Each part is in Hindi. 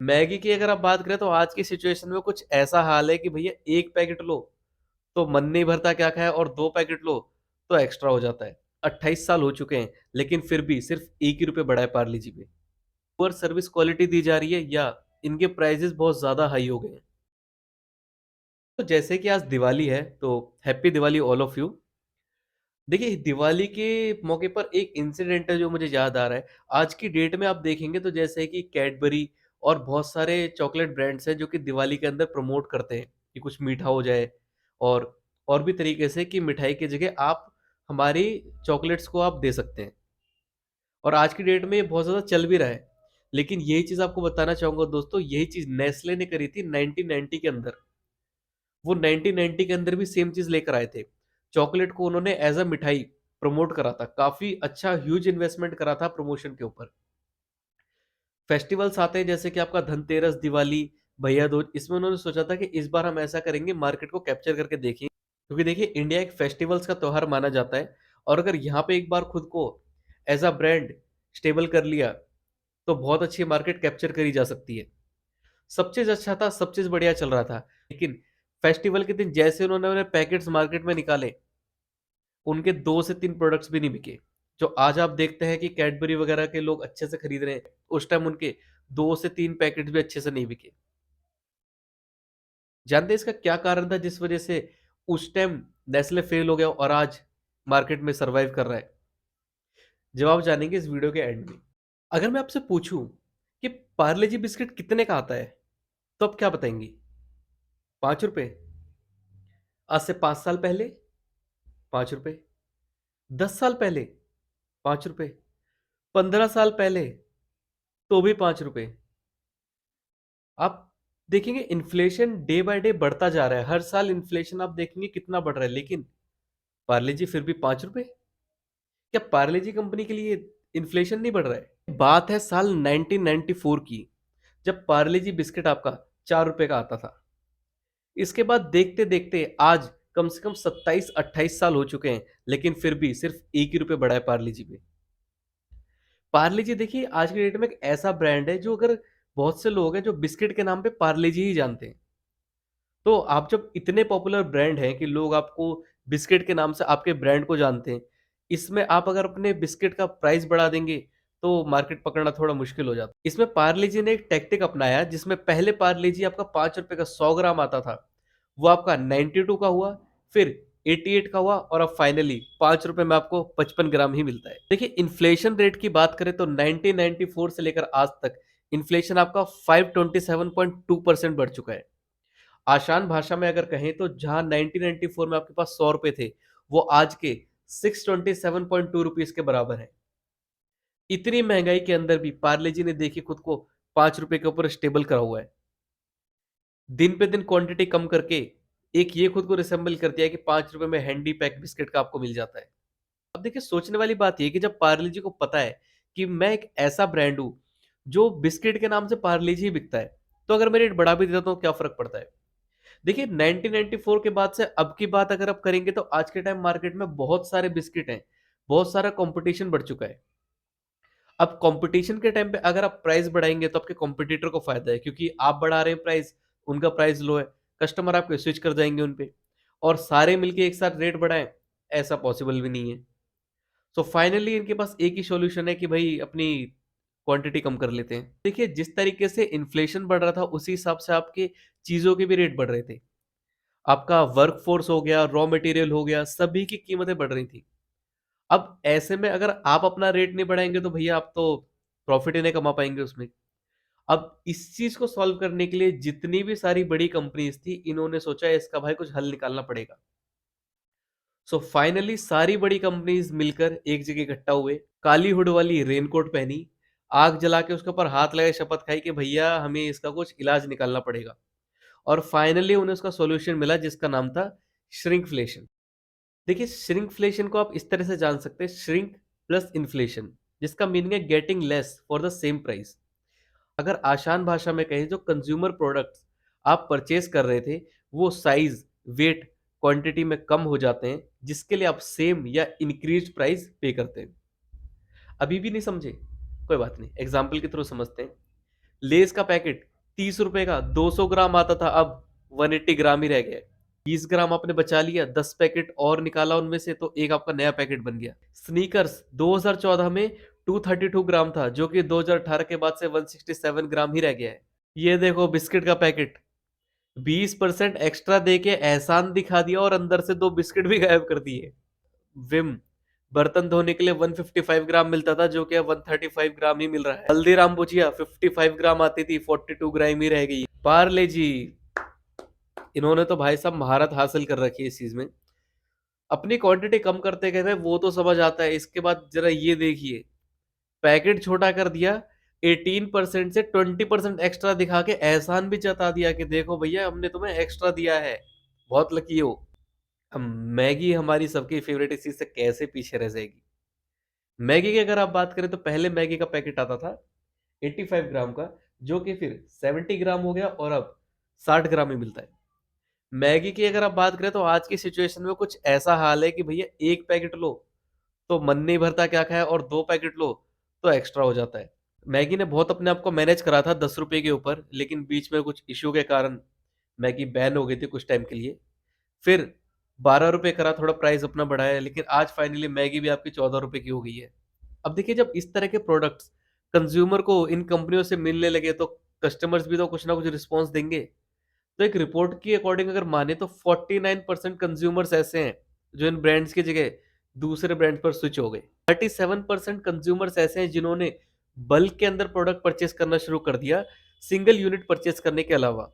मैगी की अगर आप बात करें तो आज की सिचुएशन में कुछ ऐसा हाल है कि भैया 1 पैकेट लो, तो मन नहीं भरता क्या खाएँ और 2 पैकेट लो, तो एक्स्ट्रा हो जाता है। 28 साल हो चुके हैं, लेकिन फिर भी सिर्फ़ ₹1 ही बढ़ा है पार्ले जी में। पुअर सर्विस क्वालिटी दी जा रही है या इनके प्राइसेज़ बहुत ज़्यादा हाई हो गए हैं। तो जैसे कि आज दिवाली है, तो happy Diwali all of you. देखिए, दिवाली के मौके पर एक इंसिडेंट है जो मुझे याद आ रहा है। आज की डेट में आप देखेंगे तो जैसे कि कैडबरी और बहुत सारे चॉकलेट ब्रांड्स हैं जो कि दिवाली के अंदर प्रमोट करते हैं कि कुछ मीठा हो जाए और और भी तरीके से कि मिठाई की जगह आप हमारी चॉकलेट्स को आप दे सकते हैं। और आज की डेट में ये बहुत ज़्यादा चल भी रहा है। लेकिन यही चीज़ आपको बताना चाहूँगा दोस्तों, यही चीज़ नेस्ले ने करी थी 1990 के अंदर। वो 1990 के अंदर भी सेम चीज़ लेकर आए थे। चॉकलेट को उन्होंने एज़ अ मिठाई प्रमोट करा था। काफ़ी अच्छा ह्यूज इन्वेस्टमेंट करा था प्रमोशन के ऊपर। फेस्टिवल्स आते हैं जैसे कि आपका धनतेरस, दिवाली, भैया दूज, इसमें उन्होंने सोचा था कि इस बार हम ऐसा करेंगे मार्केट को कैप्चर करके देखेंगे। क्योंकि देखिए इंडिया एक फेस्टिवल्स का त्योहार माना जाता है और अगर यहाँ पे एक बार खुद को एज़ अ ब्रांड स्टेबल कर लिया, तो बहुत अच्छी मार्केट कैप्चर करी जा सकती है। सब चीज़ अच्छा था, सब चीज़ बढ़िया चल रहा था। लेकिन फेस्टिवल के दिन जैसे उन्होंने पैकेट्स मार्केट में निकाले, उनके 2 से 3 प्रोडक्ट्स भी नहीं बिके। जो आज आप देखते हैं कि कैडबरी वगैरह के लोग अच्छे से खरीद रहे हैं, उस टाइम उनके 2 से 3 पैकेट्स भी अच्छे से नहीं बिके। जानते हैं इसका क्या कारण था जिस वजह से उस टाइम नेस्ले फेल हो गया और आज मार्केट में सर्वाइव कर रहा है? जवाब जानेंगे इस वीडियो के एंड में। अगर मैं आपसे पूछूं कि पार्ले जी बिस्किट कितने का आता है, तो आप क्या बताएंगी? 5 रुपए? आज से 5 साल पहले 5 रुपए, 10 साल पहले 5 रुपए, 15 साल पहले तो भी 5 रुपए। आप देखेंगे इन्फ्लेशन डे बाय डे बढ़ता जा रहा है। हर साल इन्फ्लेशन आप देखेंगे कितना बढ़ रहा है, लेकिन पार्ले जी फिर भी 5 रुपए। क्या पार्ले जी कंपनी के लिए इन्फ्लेशन नहीं बढ़ रहा है? बात है साल 1994 की, जब पार्ले जी बिस्किट आपका 4 रुपए का आता था। इसके बाद देखते देखते आज कम से कम 27-28 साल हो चुके हैं, लेकिन फिर भी सिर्फ 1 ही रुपए बढ़ा है पार्ले जी में। पार्ले जी देखिए आज की डेट में एक ऐसा ब्रांड है जो अगर बहुत से लोग हैं जो बिस्किट के नाम पे पार्ले जी ही जानते हैं। तो आप जब इतने पॉपुलर ब्रांड हैं कि लोग आपको बिस्किट के नाम से आपके ब्रांड को जानते हैं, इसमें आप अगर अपने बिस्किट का प्राइस बढ़ा देंगे, तो मार्केट पकड़ना थोड़ा मुश्किल हो जाता है। इसमें पार्ले जी ने एक टैक्टिक अपनाया जिसमें पहले पार्ले जी आपका 5 रुपए का 100 ग्राम आता था, वो आपका 92 का हुआ, फिर 88 का हुआ और अब फाइनली 5 रुपए में आपको 55 ग्राम ही मिलता है। देखिए इन्फ्लेशन रेट की बात करें तो 1994 से लेकर आज तक इन्फ्लेशन आपका 527.2% बढ़ चुका है। आसान भाषा में अगर कहें तो जहां 1994 में आपके पास 100 रुपए थे, वो आज के 627.2 रुपीस के बराबर है। इतनी महंगाई के अंदर भी पार्ले जी ने देखिए खुद को 5 रुपए के ऊपर स्टेबल करा हुआ है। दिन पे दिन क्वांटिटी कम करके एक ये खुद को रिसेंबल कर दिया है कि 5 रुपए में हैंडी पैक बिस्किट का आपको मिल जाता है। अब देखिए सोचने वाली बात ये है कि जब पार्ले जी को पता है कि मैं एक ऐसा ब्रांड हूं जो बिस्किट के नाम से पार्ले जी ही बिकता है, तो अगर मैं रेट बढ़ा भी देता हूं तो क्या फर्क पड़ता है? देखिए 1994 के बाद से अब की बात अगर आप करेंगे तो आज के टाइम मार्केट में बहुत सारे बिस्किट हैं, बहुत सारा कंपटीशन बढ़ चुका है। अब कंपटीशन के टाइम पे अगर आप प्राइस बढ़ाएंगे तो आपके कॉम्पिटिटर को फायदा है क्योंकि आप बढ़ा रहे हैं प्राइस, उनका प्राइस लो है, कस्टमर आपके स्विच कर जाएंगे उन पे और सारे मिलके एक साथ रेट बढ़ाएं, ऐसा पॉसिबल भी नहीं है। सो फाइनली इनके पास एक ही सॉल्यूशन है कि भाई अपनी क्वांटिटी कम कर लेते हैं। देखिए जिस तरीके से इन्फ्लेशन बढ़ रहा था उसी हिसाब से आपके चीजों के भी रेट बढ़ रहे थे। आपका वर्कफ़ोर्स हो गया, रॉ मटेरियल हो गया, सभी की कीमतें बढ़ रही थी। अब ऐसे में अगर आप अपना रेट नहीं बढ़ाएँगे तो भैया आप तो प्रॉफ़िट ही नहीं कमा पाएँगे उसमें। अब इस चीज़ को सॉल्व करने के लिए जितनी भी सारी बड़ी कंपनीज़ थी, इन्होंने सोचा इसका भाई कुछ हल निकालना पड़ेगा। सो फाइनली सारी बड़ी कंपनीज़ मिलकर एक जगह इकट्ठा हुए, काली हुड वाली रेनकोट पहनी, आग जला के उसके ऊपर हाथ लगाए शपथ खाई कि भैया हमें इसका कुछ इलाज निकालना पड़ेगा। और फाइनली उन्हें उसका सॉल्यूशन मिला जिसका नाम था श्रिंकफ्लेशन। देखिए श्रिंकफ्लेशन को आप इस तरह से जान सकते हैं, श्रिंक प्लस इन्फ्लेशन, जिसका मीनिंग है getting less for the same price. अगर आसान भाषा में कहें जो कंज्यूमर प्रोडक्ट्स आप परचेज कर रहे थे वो साइज, वेट, क्वांटिटी में कम हो जाते हैं जिसके लिए आप सेम या इंक्रीज प्राइस पे करते हैं। अभी भी नहीं समझे? कोई बात नहीं, एग्जाम्पल के थ्रू समझते हैं। लेस का पैकेट 30 रुपए का 200 ग्राम आता था, अब 180 ग्राम ही रह गया है। 20 ग्राम आपने बचा लिया, 10 पैकेट और निकाला उनमें से तो एक आपका नया पैकेट बन गया। स्नीकर्स 2014 में 232 ग्राम था, जो कि 2018 के बाद से 167 ग्राम ही रह गया है। ये देखो बिस्किट का पैकेट 20% एक्स्ट्रा देके एहसान दिखा दिया और अंदर से 2 बिस्किट भी गायब कर दिए। विम बर्तन धोने के लिए 155 ग्राम मिलता था, जो कि अब 135 ग्राम ही मिल रहा है। हल्दीराम भुजिया 55 ग्राम आती थी, 42 ग्राम ही रह गई। पार्ले जी, इन्होंने तो भाई साहब महारत हासिल कर रखी है इस चीज में। अपनी क्वांटिटी कम करते गए थे, वो तो समझ आता है। इसके बाद जरा ये देखिए, पैकेट छोटा कर दिया, 18% से 20% एक्स्ट्रा दिखा के एहसान भी जता दिया कि देखो भैया हमने तुम्हें एक्स्ट्रा दिया है, बहुत लकी हो। हम मैगी हमारी सबकी फेवरेट, इस चीज से कैसे पीछे रह जाएगी। मैगी की अगर आप बात करें तो पहले मैगी का पैकेट आता था 85 ग्राम का, जो कि फिर 70 ग्राम हो गया और अब 60 ग्राम ही मिलता है। मैगी की अगर आप बात करें तो आज की सिचुएशन में कुछ ऐसा हाल है कि भैया एक पैकेट लो तो मन नहीं भरता क्या खाए, और 2 पैकेट लो तो एक्स्ट्रा हो जाता है। मैगी ने बहुत अपने आप को मैनेज करा था 10 रुपए के ऊपर, लेकिन बीच में कुछ इश्यू के कारण मैगी बैन हो गई थी कुछ टाइम के लिए। फिर 12 रुपए करा, थोड़ा प्राइस अपना बढ़ाया, लेकिन आज फाइनली मैगी भी आपकी 14 रुपए की हो गई है। अब देखिए, जब इस तरह के प्रोडक्ट्स कंज्यूमर को इन कंपनियों से मिलने लगे तो कस्टमर्स भी तो कुछ ना कुछ रिस्पॉन्स देंगे। तो एक रिपोर्ट की अकॉर्डिंग अगर माने तो 49% कंज्यूमर्स ऐसे हैं जो इन ब्रांड्स की जगह दूसरे ब्रांड पर स्विच हो गए। 37% कंज्यूमर्स ऐसे हैं जिन्होंने बल्क के अंदर प्रोडक्ट परचेस करना शुरू कर दिया, सिंगल यूनिट परचेस करने के अलावा।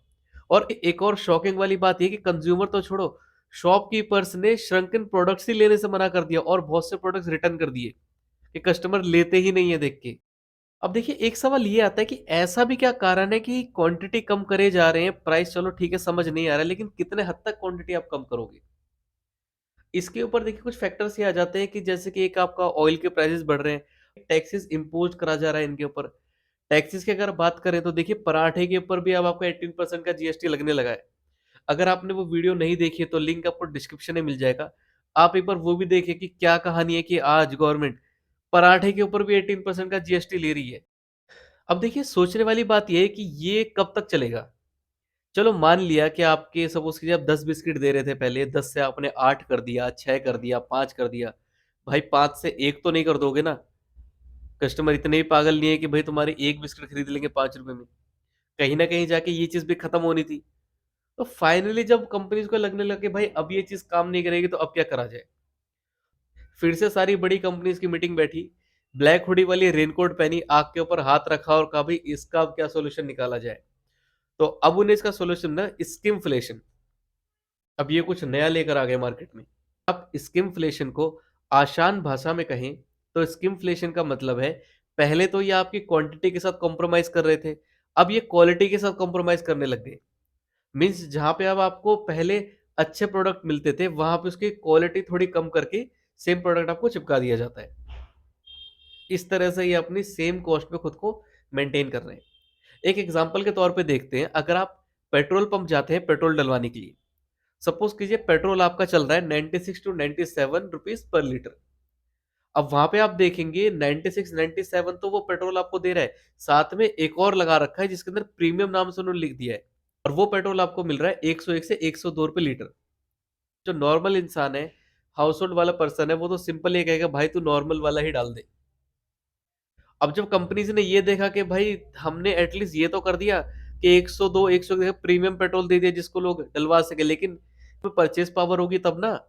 और एक और शॉकिंग वाली बात यह कि कंज्यूमर तो छोड़ो, शॉपकीपर्स ने श्रंकन प्रोडक्ट्स ही लेने से मना कर दिया और बहुत से प्रोडक्ट्स रिटर्न कर दिए कि कस्टमर लेते ही नहीं है देख के। अब देखिए, एक सवाल ये आता है कि ऐसा भी क्या कारण है कि क्वांटिटी कम करे जा रहे हैं, प्राइस चलो ठीक है समझ नहीं आ रहा है, लेकिन कितने हद तक क्वांटिटी आप कम करोगे? इसके ऊपर देखिए कुछ फैक्टर्स ये आ जाते हैं कि जैसे कि एक आपका ऑयल के प्राइसेस बढ़ रहे हैं, टैक्सेस इम्पोज करा जा रहा है इनके ऊपर। टैक्सेस की अगर बात करें तो देखिए पराठे के ऊपर भी अब आपका 18% का जीएसटी लगने लगा है। अगर आपने वो वीडियो नहीं देखी है तो लिंक आपको डिस्क्रिप्शन में मिल जाएगा। आप एक बार वो भी देखिए कि क्या कहानी है कि आज गवर्नमेंट पराठे के ऊपर भी 18% का जीएसटी ले रही है। अब देखिए, सोचने वाली बात ये है कि ये कब तक चलेगा? चलो मान लिया कि आपके सपोज़ कीजिए आप 10 बिस्किट दे रहे थे पहले, 10 से आपने 8 कर दिया, 6 कर दिया, 5 कर दिया। भाई 5 से 1 तो नहीं कर दोगे ना? कस्टमर इतने भी पागल नहीं है कि भाई तुम्हारी 1 बिस्किट खरीद लेंगे ₹5 में। कहीं न कहीं जाके ये चीज़ भी खत्म होनी थी। तो फाइनली जब कंपनीज़ को लगने लगा कि भाई अब ये चीज़ काम नहीं करेगी तो अब क्या करा जाए? फिर से सारी बड़ी कंपनीज़ की मीटिंग बैठी, ब्लैक हुडी वाली रेनकोट पहनी, आग के ऊपर हाथ रखा और कहा भाई इसका अब क्या सॉल्यूशन निकाला जाए? तो अब उन्हें इसका सॉल्यूशन ना स्किमफ्लेशन, अब ये कुछ नया लेकर आ गए मार्केट में। आप स्किमफ्लेशन को आसान भाषा में कहें तो स्किमफ्लेशन का मतलब है, पहले तो ये आपकी क्वांटिटी के साथ कॉम्प्रोमाइज़ कर रहे थे, अब ये क्वालिटी के साथ कॉम्प्रोमाइज़ करने लग गए। मीन्स जहाँ पे अब आपको पहले अच्छे प्रोडक्ट मिलते थे, वहाँ पे उसकी क्वालिटी थोड़ी कम करके सेम प्रोडक्ट आपको चिपका दिया जाता है। इस तरह से ये अपनी सेम कॉस्ट पे खुद को मेंटेन कर रहे हैं। एक एग्जांपल के तौर पे देखते हैं, अगर आप पेट्रोल पंप जाते हैं पेट्रोल डलवाने के लिए, सपोज कीजिए पेट्रोल आपका चल रहा है 96 टू 97 रुपीज पर लीटर। अब वहां पे आप देखेंगे 96 97 तो वो पेट्रोल आपको दे रहा है, साथ में एक और लगा रखा है जिसके अंदर प्रीमियम नाम से उन्होंने लिख दिया है, और वो पेट्रोल आपको मिल रहा है 101 से 102 रुपए लीटर। जो नॉर्मल इंसान है, हाउस होल्ड वाला पर्सन है, वो तो सिंपल ये कहेगा भाई तू नॉर्मल वाला ही डाल दे। अब जब कंपनीज ने ये देखा कि भाई हमने एटलीस्ट ये तो कर दिया कि 102 100 की जगह प्रीमियम पेट्रोल दे दिया जिसको लोग डलवा सके, लेकिन परचेज पावर होगी तब ना,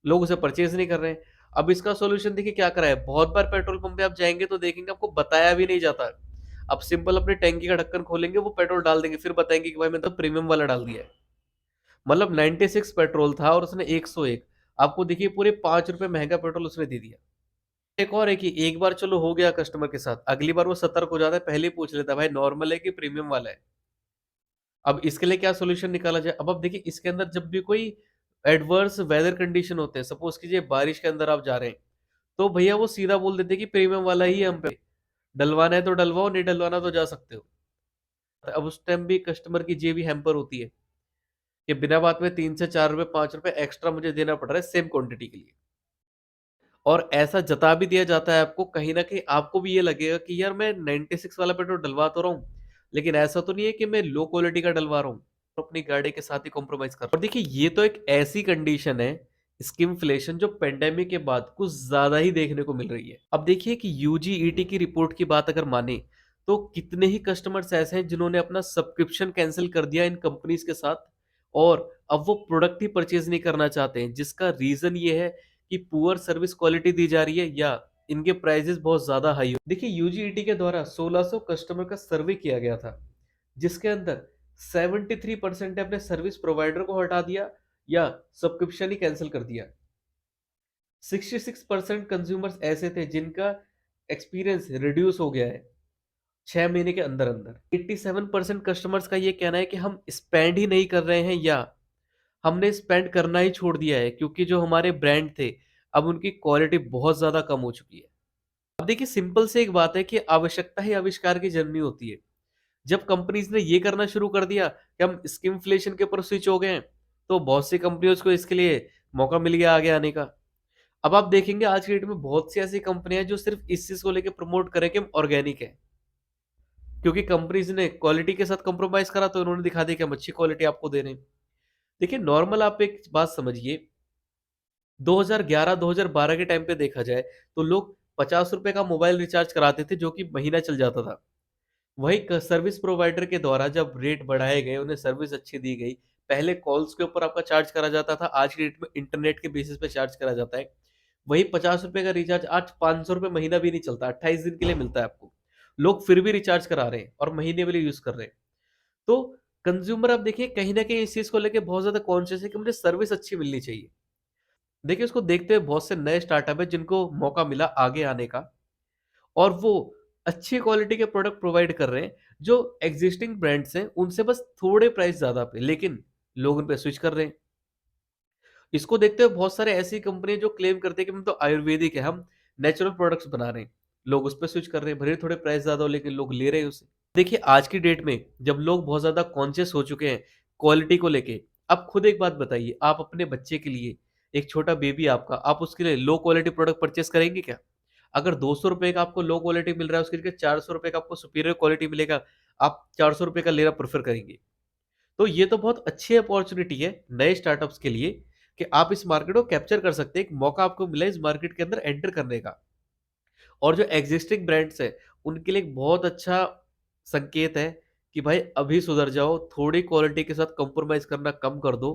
लोग उसे परचेज नहीं कर रहे हैं। अब इसका सॉल्यूशन देखिए क्या करा है, बहुत बार पेट्रोल पंप पे आप जाएंगे तो देखेंगे आपको बताया भी नहीं जाता। आप सिंपल अपने टैंकी का ढक्कन खोलेंगे, वो पेट्रोल डाल देंगे, फिर बताएंगे कि भाई मैंने तो प्रीमियम वाला डाल दिया है। मतलब 96 पेट्रोल था और उसने 101, आपको देखिए पूरे 5 रुपए महंगा पेट्रोल उसने दे दिया। एक और है कि एक बार चलो हो गया कस्टमर के साथ, अगली बार वो सतर्क हो जाता है, पहले ही पूछ लेता है भाई नॉर्मल है कि प्रीमियम वाला है। अब इसके लिए क्या सॉल्यूशन निकाला जाए? अब आप देखिए इसके अंदर जब भी कोई एडवर्स वेदर कंडीशन होते हैं, सपोज कीजिए बारिश के अंदर आप जा रहे हैं, तो भैया वो सीधा बोल देते हैं कि प्रीमियम वाला ही है हम पे, डलवाना है तो डलवाओ, नहीं डलवाना तो जा सकते हो। अब उस टाइम भी कस्टमर की जेब भी हैम्पर होती है कि बिना बात में 3 से 4 रुपए 5 रुपए एक्स्ट्रा मुझे देना पड़ रहा है सेम क्वांटिटी के लिए। और ऐसा जता भी दिया जाता है आपको, कहीं न कहीं आपको भी ये लगेगा कि यार मैं 96 वाला पेट्रोल डलवा तो रहा हूँ, लेकिन ऐसा तो नहीं है कि मैं लो क्वालिटी का डलवा रहा हूँ, तो अपनी गाड़ी के साथ ही कॉम्प्रोमाइज़ कर रहा हूँ। और देखिए ये तो एक ऐसी कंडीशन है, स्किमफ्लेशन, जो पेंडेमिक के बाद कुछ ज़्यादा ही देखने को मिल रही है। अब देखिए कि यूजीईटी की रिपोर्ट की बात अगर माने, तो कितने ही कस्टमर्स ऐसे हैं जिन्होंने अपना सब्सक्रिप्शन कैंसल कर दिया इन कंपनीज़ के साथ, और अब वो प्रोडक्ट ही परचेज़ नहीं करना चाहते हैं, जिसका रीज़न ये है कि पुअर सर्विस क्वालिटी दी जा रही है या इनके प्राइसेस बहुत ज़्यादा हाई हो। देखिए यूजीईटी के द्वारा 1600 कस्टमर का सर्वे किया गया था, जिसके अंदर 73% ने अपने सर्विस प्रोवाइडर को हटा दिया या सब्सक्रिप्शन ही कैंसिल कर दिया। 66% कंज्यूमर्स ऐसे थे जिनका एक्सपीरियंस रिड्यूस हो गया है 6 महीने के अंदर-अंदर। 87% कस्टमर्स का ये कहना है कि हम स्पेंड ही नहीं कर रहे हैं या हमने स्पेंड करना ही छोड़ दिया है, क्योंकि जो हमारे ब्रांड थे, अब उनकी क्वालिटी बहुत ज़्यादा कम हो चुकी है। अब देखिए सिंपल सी एक बात है कि आवश्यकता ही आविष्कार की जननी होती है। जब कंपनीज़ ने ये करना शुरू कर दिया कि हम स्किमफ्लेशन के ऊपर स्विच हो गए हैं, तो बहुत सी कंपनियों को इसके लिए मौका मिल गया आगे आने का। अब आप देखेंगे आज की डेट में बहुत सी ऐसी कंपनियाँ हैं जो सिर्फ़ इस चीज़ को लेके प्रमोट कर रहे हैं कि हम ऑर्गेनिक हैं। क्योंकि कंपनीज़ ने क्वालिटी के साथ कॉम्प्रोमाइज़ करा, तो उन्होंने दिखा दिया कि हम अच्छी क्वालिटी आपको दे रहे हैं। देखिए नॉर्मल आप एक बात समझिए, 2011-2012 के टाइम पे देखा जाए, तो लोग ₹50 का मोबाइल रिचार्ज कराते थे, जो कि महीना चल जाता था। वही क सर्विस प्रोवाइडर के द्वारा जब रेट बढ़ाए गए, उन्हें सर्विस अच्छी दी गई। पहले कॉल्स के ऊपर आपका चार्ज करा जाता था, आज की डेट में इंटरनेट के बेसिस पे चार्ज करा जाता है। वही ₹50 का रिचार्ज आज ₹500 महीना भी नहीं चलता, 28 दिन के लिए मिलता है आपको। लोग फिर भी रिचार्ज करा रहे हैं और महीने के लिए यूज़ कर रहे हैं। तो कंज़्यूमर आप देखिए कहीं न कहीं इस चीज़ को लेके बहुत ज़्यादा कॉन्शियस है कि मुझे सर्विस अच्छी मिलनी चाहिए। देखिए उसको देखते हुए बहुत से नए स्टार्टअप हैं जिनको मौका मिला आगे आने का, और वो अच्छी क्वालिटी के प्रोडक्ट प्रोवाइड कर रहे हैं, जो एक्जिस्टिंग ब्रांड्स हैं उनसे बस थोड़े प्राइस ज़्यादा पे, लेकिन लोग उन पे स्विच कर रहे हैं। इसको देखते हुए बहुत सारे ऐसी कंपनी जो क्लेम करते हैं कि हम तो आयुर्वेदिक है, हम नेचुरल प्रोडक्ट्स बना रहे हैं। लोग उस पे स्विच कर रहे हैं, भले ही थोड़े प्राइस ज़्यादा हो लेकिन लोग ले रहे हैं उसे। देखिए आज की डेट में जब लोग बहुत ज़्यादा कॉन्शियस हो चुके हैं क्वालिटी को लेके, आप खुद एक बात बताइए, आप अपने बच्चे के लिए, एक छोटा बेबी आपका, आप उसके लिए लो क्वालिटी प्रोडक्ट परचेज़ करेंगे क्या? अगर ₹200 का आपको लो क्वालिटी मिल रहा है, उसके जगह ₹400 का आपको सुपीरियर क्वालिटी मिलेगा, आप ₹400 का लेना प्रेफ़र करेंगे। तो ये तो बहुत अच्छी अपॉर्च्युनिटी है नए स्टार्टअप्स के लिए कि आप इस मार्केट को कैप्चर कर सकते हैं। एक मौका आपको मिला है इस मार्केट के अंदर एंटर करने का। और जो एक्जिस्टिंग ब्रांड्स हैं, उनके लिए एक बहुत अच्छा संकेत है कि भाई अभी सुधर जाओ, थोड़ी क्वालिटी के साथ कॉम्प्रोमाइज़ करना कम कर दो,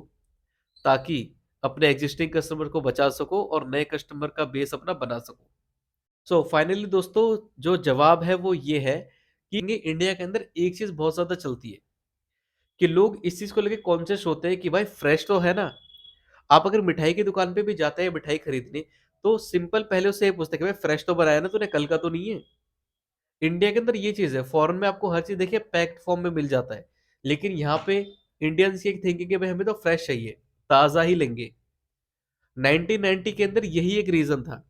ताकि अपने एक्जिस्टिंग कस्टमर को बचा सको और नए कस्टमर का बेस अपना बना सको। सो फाइनली दोस्तों, जो जवाब है वो ये है कि इंडिया के अंदर एक चीज़ बहुत ज़्यादा चलती है कि लोग इस चीज़ को लेके कॉन्शियस होते हैं कि भाई फ्रेश तो है ना। आप अगर मिठाई की दुकान पे भी जाते हैं मिठाई खरीदने, तो सिंपल पहले उससे ये पूछते हैं कि भाई फ्रेश तो बनाया ना तूने, कल का तो नहीं है? इंडिया के अंदर ये चीज़ है, फॉरेन में आपको हर चीज़ देखिए पैक्ड फॉर्म में मिल जाता है। लेकिन यहाँ पे इंडियंस की एक थिंकिंग है भाई हमें तो फ्रेश चाहिए, ताज़ा ही लेंगे। 1990 के अंदर यही एक रीज़न था।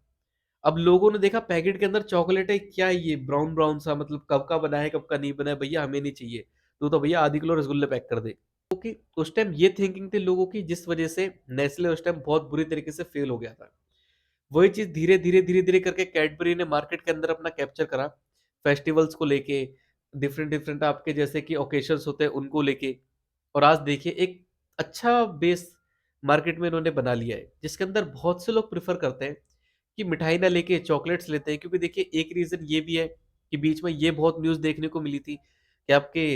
अब लोगों ने देखा पैकेट के अंदर चॉकलेट है, क्या है ये ब्राउन-ब्राउन सा, मतलब कब का बना है, कब का नहीं बना है, भैया हमें नहीं चाहिए। तू तो भैया आधी किलो रसगुल्ले पैक कर दे। क्योंकि उस टाइम ये थिंकिंग थी लोगों की, जिस वजह से नेस्ले उस टाइम बहुत बुरी तरीके से फेल हो गया था। वही चीज़ धीरे-धीरे करके कैडबरी ने मार्केट के अंदर अपना कैप्चर करा, फेस्टिवल्स को लेके, डिफरेंट-डिफरेंट आपके जैसे कि ओकेशंस होते हैं उनको लेके, और आज देखिए एक अच्छा बेस मार्केट में इन्होंने बना लिया है, जिसके अंदर बहुत से लोग प्रेफ़र करते हैं कि मिठाई ना लेके चॉकलेट्स लेते हैं, क्योंकि देखिए एक रीज़न ये भी है कि बीच में ये बहुत न्यूज़ देखने को मिली थी कि आपके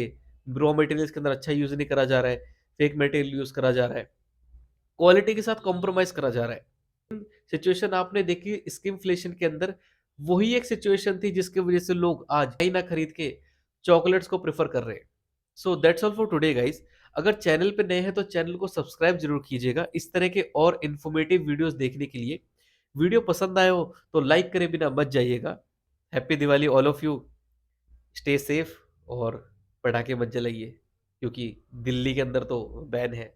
रॉ मटेरियल्स के अंदर अच्छा यूज़ नहीं करा जा रहा है, फेक मटेरियल यूज़ करा जा रहा है, क्वालिटी के साथ कॉम्प्रोमाइज़ करा जा रहा है। सिचुएशन आपने देखी स्किमफ्लेशन के अंदर, वही एक सिचुएशन थी जिसकी वज़ह से लोग आज मिठाई ना खरीद के चॉकलेट्स को प्रेफ़र कर रहे हैं। So that's all for today guys. अगर चैनल पे नए हैं तो चैनल को सब्सक्राइब ज़रूर कीजिएगा इस तरह के और इन्फॉर्मेटिव वीडियोज़ देखने के लिए। वीडियो पसंद आए हो तो लाइक करे बिना मत जाइएगा। Happy Diwali all of you. Stay safe और पटाखे मत जलाइए, क्योंकि दिल्ली के अंदर तो बैन है।